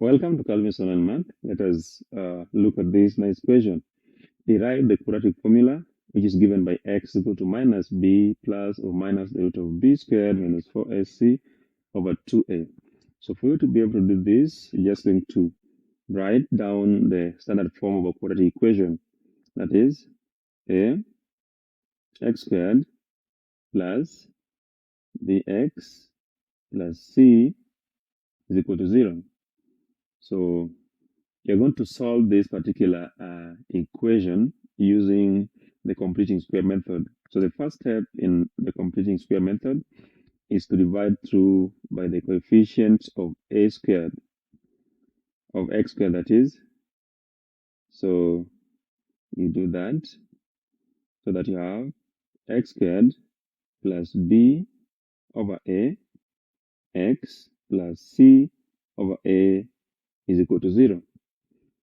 Welcome to Calvince Online Math. Let us look at this nice question. Derive the quadratic formula, which is given by x equal to minus b plus or minus the root of b squared minus 4ac over 2a. So for you to be able to do this, you're just going to write down the standard form of a quadratic equation. That is a x squared plus bx plus c is equal to 0. So you're going to solve this particular equation using the completing square method. So the first step in the completing square method is to divide through by the coefficient of a squared, of x squared, that is. So you do that so that you have x squared plus b over a x plus c over a is equal to 0.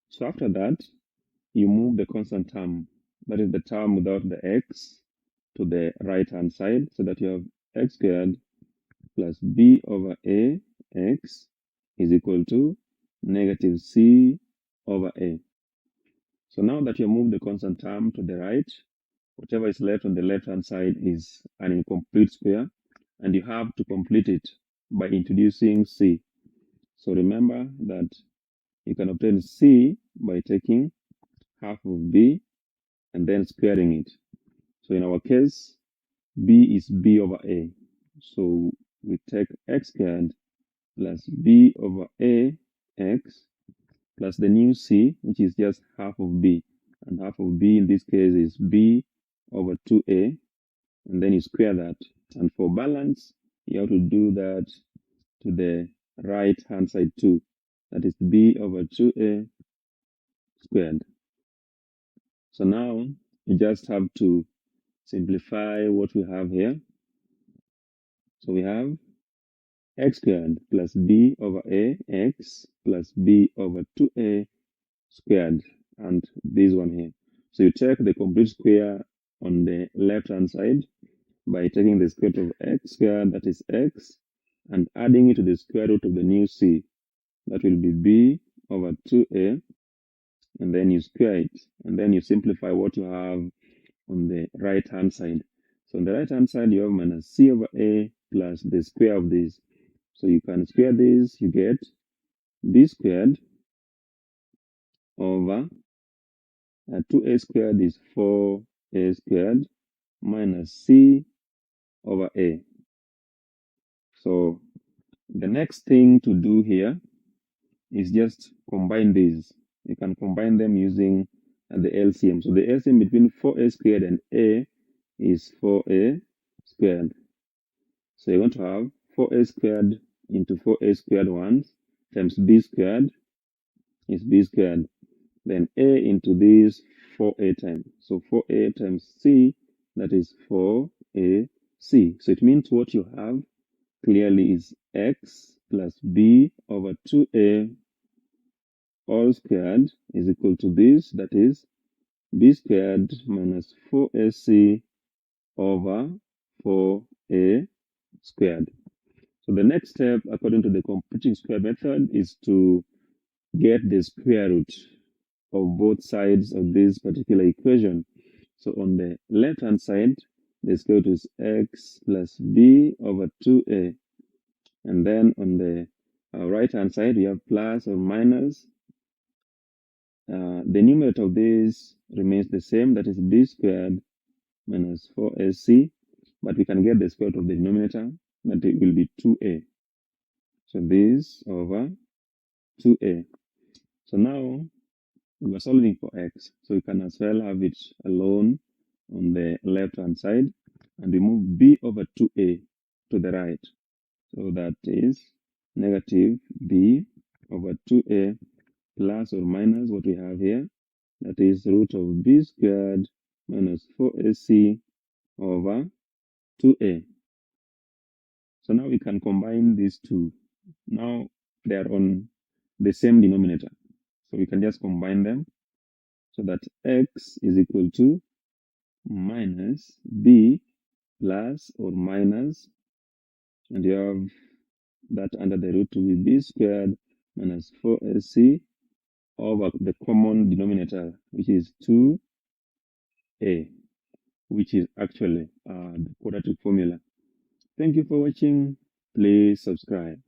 So after that, you move the constant term, that is the term without the x, to the right hand side, so that you have x squared plus b over a x is equal to negative c over a. So now that you move the constant term to the right, whatever is left on the left hand side is an incomplete square, and you have to complete it by introducing c. So remember that you can obtain c by taking half of b and then squaring it. So in our case, b is b over a. So we take x squared plus b over a x plus the new c, which is just half of b. And half of b in this case is b over 2a. And then you square that. And for balance, you have to do that to the right hand side too. That is b over 2a squared. So now you just have to simplify what we have here. So we have x squared plus b over a x plus b over 2a squared, and this one here. So you take the complete square on the left hand side by taking the square root of x squared, that is x, and adding it to the square root of the new c, that will be b over 2a, and then you square it, and then you simplify what you have on the right hand side. So on the right hand side, you have minus c over a plus the square of this. So you can square this, you get b squared over 2a squared is 4a squared minus c over a. So the next thing to do here is just combine these. You can combine them using the LCM. So the LCM between 4a squared and a is 4a squared. So you're going to have 4a squared into 4a squared once times b squared is b squared. Then a into this 4a times. So 4a times c, that is 4ac. So it means what you have clearly is x plus b over 2a all squared is equal to this, that is b squared minus 4ac over 4a squared. So the next step, according to the completing square method, is to get the square root of both sides of this particular equation. So on the left hand side, the square root is x plus b over 2a. And then on the right hand side, we have plus or minus. The numerator of this remains the same, that is b squared minus 4ac, but we can get the square root of the denominator, that it will be 2a. So this over 2a. So now we are solving for x, so we can as well have it alone on the left hand side, and we move b over 2a to the right. So that is negative b over 2a plus or minus what we have here, that is root of b squared minus 4ac over 2a. So now we can combine these two. Now they are on the same denominator. So we can just combine them so that x is equal to minus b plus or minus, and you have that under the root to be b squared minus 4ac over the common denominator, which is 2a, which is actually the quadratic formula. Thank you for watching. Please subscribe.